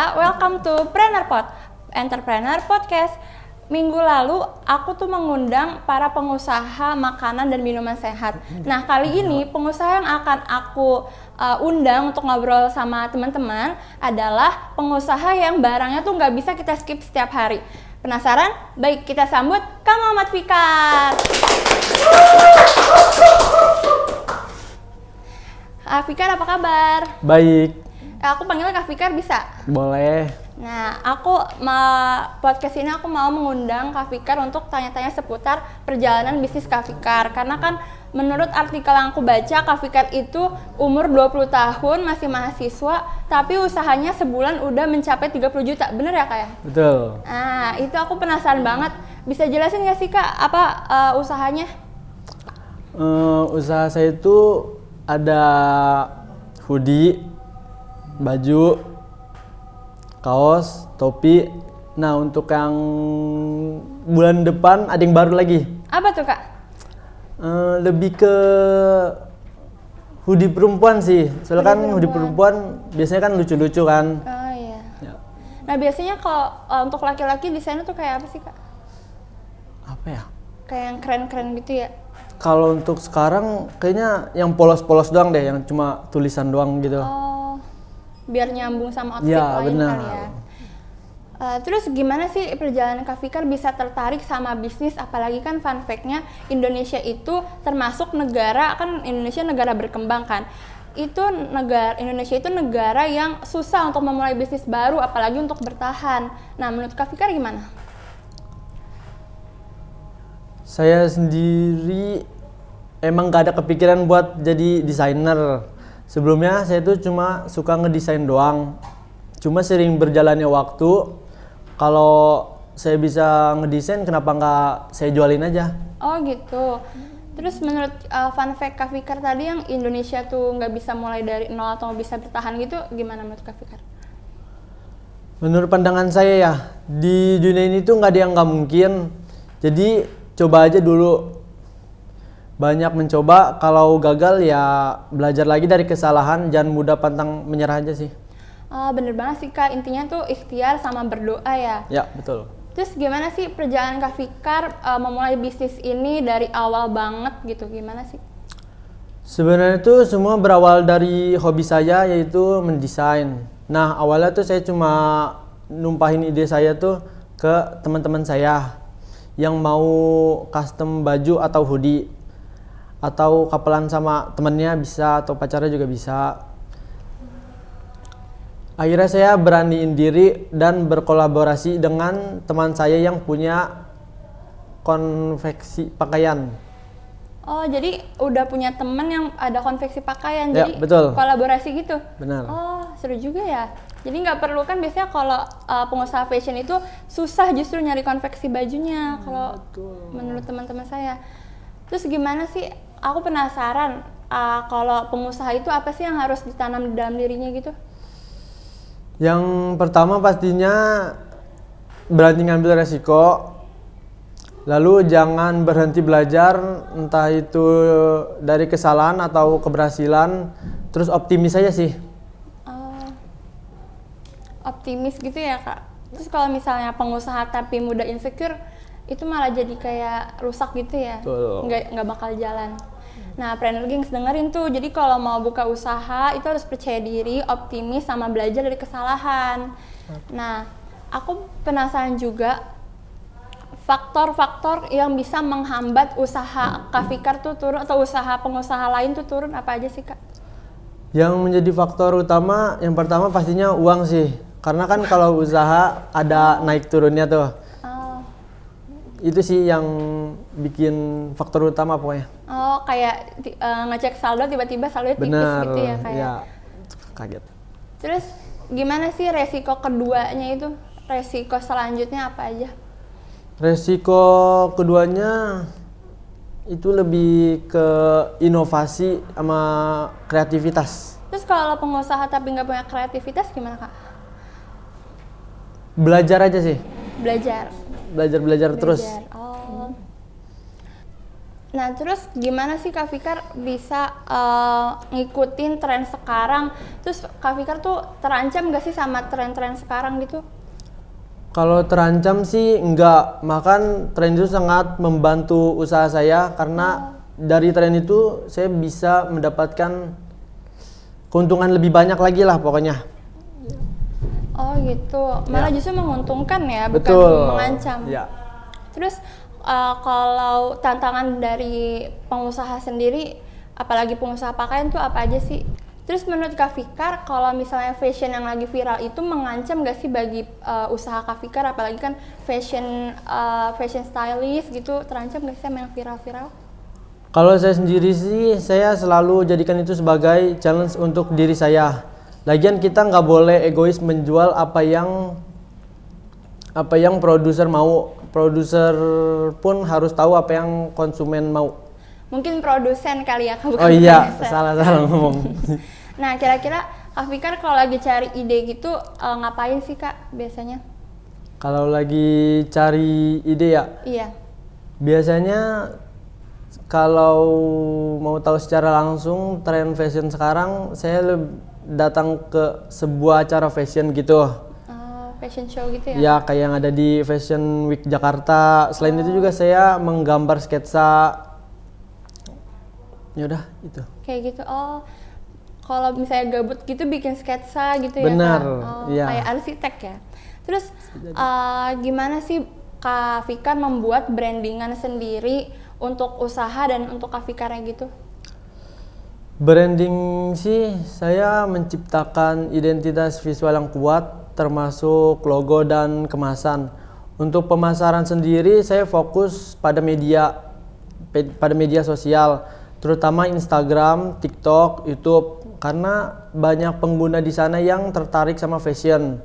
Tika, welcome to Entrepreneur Podcast. Minggu lalu aku tuh mengundang para pengusaha makanan dan minuman sehat. Nah kali ini pengusaha yang akan aku undang untuk ngobrol sama teman-teman adalah pengusaha yang barangnya tuh nggak bisa kita skip setiap hari. Penasaran? Baik, kita sambut Kang Muhammad Fikar. Kak Fikar, apa kabar? Baik. Aku panggilnya Kak Fikar bisa? Boleh. Nah, podcast ini aku mau mengundang Kak Fikar untuk tanya-tanya seputar perjalanan bisnis Kak Fikar. Karena kan menurut artikel yang aku baca, Kak Fikar itu umur 20 tahun, masih mahasiswa, tapi usahanya sebulan udah mencapai 30 juta. Bener ya Kak ya? Betul. Nah, itu aku penasaran banget. Bisa jelasin nggak sih Kak, apa usahanya? Usaha saya itu ada hoodie, baju, kaos, topi. Nah, untuk yang bulan depan ada yang baru lagi. Apa tuh Kak? Lebih ke hoodie perempuan sih. Soalnya kan hoodie perempuan biasanya kan lucu-lucu kan. Oh iya. Ya. Nah, biasanya kalau untuk laki-laki desainnya tuh kayak apa sih Kak? Apa ya? Kayak yang keren-keren gitu ya? Kalau untuk sekarang kayaknya yang polos-polos doang deh, yang cuma tulisan doang gitu. Oh, biar nyambung sama outfit Ya, lain benar. kali ya. Terus gimana sih perjalanan Kak Fikar bisa tertarik sama bisnis, apalagi kan fun fact-nya Indonesia itu termasuk negara, kan Indonesia negara berkembang kan. Indonesia itu negara yang susah untuk memulai bisnis baru, apalagi untuk bertahan. Nah, menurut Kak Fikar gimana? Saya sendiri emang gak ada kepikiran buat jadi desainer. Sebelumnya saya tuh cuma suka ngedesain doang. Cuma sering berjalannya waktu, kalau saya bisa ngedesain kenapa nggak saya jualin aja. Oh gitu. Terus menurut fun fact Kak Fikar tadi yang Indonesia tuh nggak bisa mulai dari nol atau bisa bertahan gitu, gimana menurut Kak Fikar? Menurut pandangan saya ya, di dunia ini tuh nggak ada yang nggak mungkin. Jadi coba aja dulu. Banyak mencoba, kalau gagal ya belajar lagi dari kesalahan, jangan mudah pantang menyerah aja sih. Bener banget sih Kak, intinya tuh ikhtiar sama berdoa ya. Ya, betul. Terus gimana sih perjalanan Kak Fikar memulai bisnis ini dari awal banget gitu, gimana sih? Sebenarnya itu semua berawal dari hobi saya, yaitu mendesain. Nah, awalnya tuh saya cuma numpahin ide saya tuh ke teman-teman saya yang mau custom baju atau hoodie, atau kapelan sama temennya bisa, atau pacarnya juga bisa. Akhirnya saya beraniin diri dan berkolaborasi dengan teman saya yang punya konveksi pakaian. Oh, jadi udah punya temen yang ada konveksi pakaian, Ya, jadi betul. kolaborasi gitu? Benar. Oh, seru juga ya. Jadi nggak perlu kan, biasanya kalau pengusaha fashion itu susah justru nyari konveksi bajunya kalau menurut teman-teman saya. Terus gimana sih, aku penasaran kalau pengusaha itu apa sih yang harus ditanam di dalam dirinya gitu? Yang pertama pastinya berani ngambil resiko. Lalu jangan berhenti belajar, entah itu dari kesalahan atau keberhasilan. Terus optimis aja sih. Optimis gitu ya Kak. Terus kalau misalnya pengusaha tapi mudah insecure, itu malah jadi kayak rusak gitu ya. Betul. Nggak bakal jalan. Nah, Planner Gengs dengerin tuh, jadi kalau mau buka usaha itu harus percaya diri, optimis, sama belajar dari kesalahan. Nah, aku penasaran juga faktor-faktor yang bisa menghambat usaha Kak Fikar tuh turun, atau usaha pengusaha lain tuh turun, apa aja sih Kak? Yang menjadi faktor utama, yang pertama pastinya uang sih. Karena kan kalau usaha ada naik turunnya tuh. Itu sih yang bikin faktor utama pokoknya. Oh, kayak ngecek saldo tiba-tiba saldonya tipis. Benar, gitu ya kayak. ya, kaget. Terus gimana sih resiko keduanya itu? Resiko selanjutnya apa aja? Resiko keduanya itu lebih ke inovasi sama kreativitas. Terus kalau pengusaha tapi nggak punya kreativitas gimana Kak? Belajar aja sih. Belajar Belajar terus. Oh. Nah, terus gimana sih Kak Fikar bisa ngikutin tren sekarang? Terus Kak Fikar tuh terancam gak sih sama tren-tren sekarang gitu? Kalau terancam sih enggak, makan tren itu sangat membantu usaha saya karena dari tren itu saya bisa mendapatkan keuntungan lebih banyak lagi lah pokoknya. Oh gitu, malah justru menguntungkan ya, bukan Betul. mengancam. Ya. Terus kalau tantangan dari pengusaha sendiri, apalagi pengusaha pakaian tuh apa aja sih? Terus menurut Kak Fikar, kalau misalnya fashion yang lagi viral itu mengancam gak sih bagi usaha Kak Fikar, apalagi kan fashion stylist gitu, terancam gak sih sama yang viral-viral? Kalau saya sendiri sih, saya selalu jadikan itu sebagai challenge untuk diri saya. Lagian kita nggak boleh egois menjual apa yang produser mau. Produser pun harus tahu apa yang konsumen mau. Mungkin produsen kali ya, bukan Oh iya, produser. salah ngomong. Nah, kira-kira Kak Fikar kalau lagi cari ide gitu ngapain sih Kak biasanya? Kalau lagi cari ide ya, Iya. biasanya kalau mau tahu secara langsung tren fashion sekarang, saya datang ke sebuah acara fashion gitu. Fashion show gitu ya? Ya, kayak yang ada di Fashion Week Jakarta. Selain itu juga saya menggambar sketsa. Ya udah, itu. Kayak gitu. Oh, kalau misalnya gabut gitu bikin sketsa gitu Benar, ya Kak? Oh, iya. kayak arsitek ya. Terus gimana sih Kak Fikar membuat brandingan sendiri untuk usaha dan untuk Kak Fikarnya gitu? Branding sih, saya menciptakan identitas visual yang kuat, termasuk logo dan kemasan. Untuk pemasaran sendiri, saya fokus pada media sosial, terutama Instagram, TikTok, YouTube, karena banyak pengguna di sana yang tertarik sama fashion.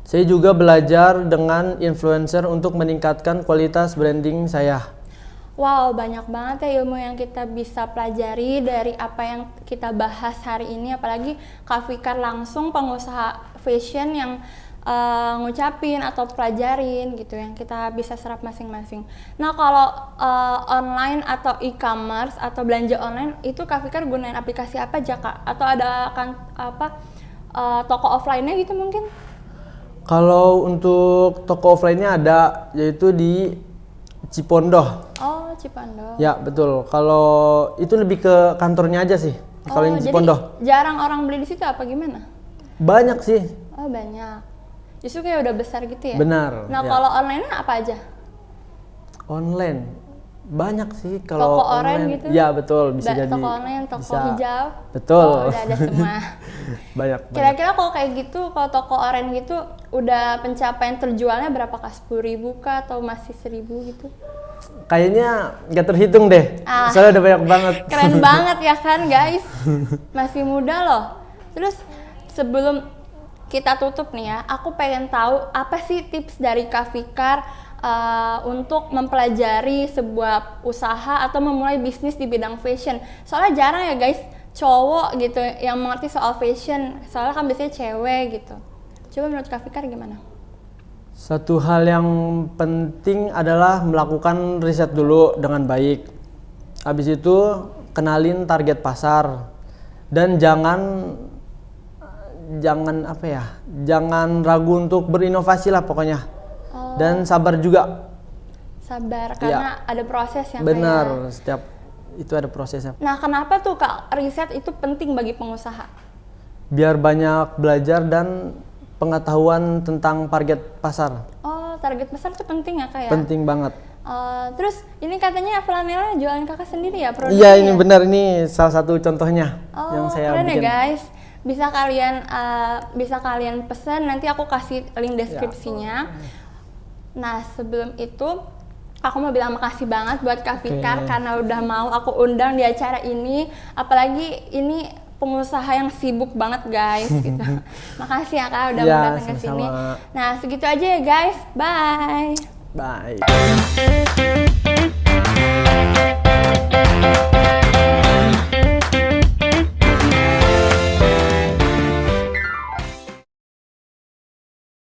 Saya juga belajar dengan influencer untuk meningkatkan kualitas branding saya. Wow, banyak banget ya ilmu yang kita bisa pelajari dari apa yang kita bahas hari ini. Apalagi Kak Fikar langsung pengusaha fashion yang ngucapin atau pelajarin gitu yang kita bisa serap masing-masing. Nah, kalau online atau e-commerce atau belanja online itu Kak Fikar gunain aplikasi apa aja Kak? Atau ada toko offline-nya gitu mungkin? Kalau untuk toko offline-nya ada, yaitu di Cipondoh. Oh, Cipondoh. Ya, betul. Kalau itu lebih ke kantornya aja sih. Kalau yang di Cipondoh. Jadi jarang orang beli di situ apa gimana? Banyak sih. Oh, banyak. Justru kayak udah besar gitu ya? Benar. Nah, ya. kalau online apa aja? Online banyak sih kalau Toko online. oren gitu? Ya, betul, bisa jadi. Toko online, toko bisa. hijau? Betul. Oh, udah ada semua. banyak. Kira-kira kalau kayak gitu, kalau toko oren gitu, udah pencapaian terjualnya berapa kah? 10.000 kah atau masih 1.000 gitu? Kayaknya nggak terhitung deh. Soalnya udah banyak banget. Keren banget ya kan guys? Masih muda loh. Terus sebelum kita tutup nih ya, aku pengen tahu apa sih tips dari Kak Fikar untuk mempelajari sebuah usaha atau memulai bisnis di bidang fashion. Soalnya jarang ya guys cowok gitu yang mengerti soal fashion. Soalnya kan biasanya cewek gitu. Coba menurut Kak Fikar gimana? Satu hal yang penting adalah melakukan riset dulu dengan baik. Habis itu kenalin target pasar dan jangan ragu untuk berinovasi lah pokoknya. Dan sabar juga. Sabar karena ada proses yang benar, kayak... setiap itu ada prosesnya. Nah, kenapa tuh Kak riset itu penting bagi pengusaha? Biar banyak belajar dan pengetahuan tentang target pasar. Oh, target pasar itu penting ya Kak ya? Penting banget. Terus ini katanya flanelnya jualan Kakak sendiri ya produknya? Iya, ini benar, ini salah satu contohnya yang saya keren bikin. Ya guys. Bisa kalian pesan, nanti aku kasih link deskripsinya. Nah, sebelum itu aku mau bilang makasih banget buat Kak Fikar karena udah mau aku undang di acara ini. Apalagi ini pengusaha yang sibuk banget guys gitu. Makasih ya Kak udah mau datang ke sini. Nah, segitu aja ya guys. Bye. Bye.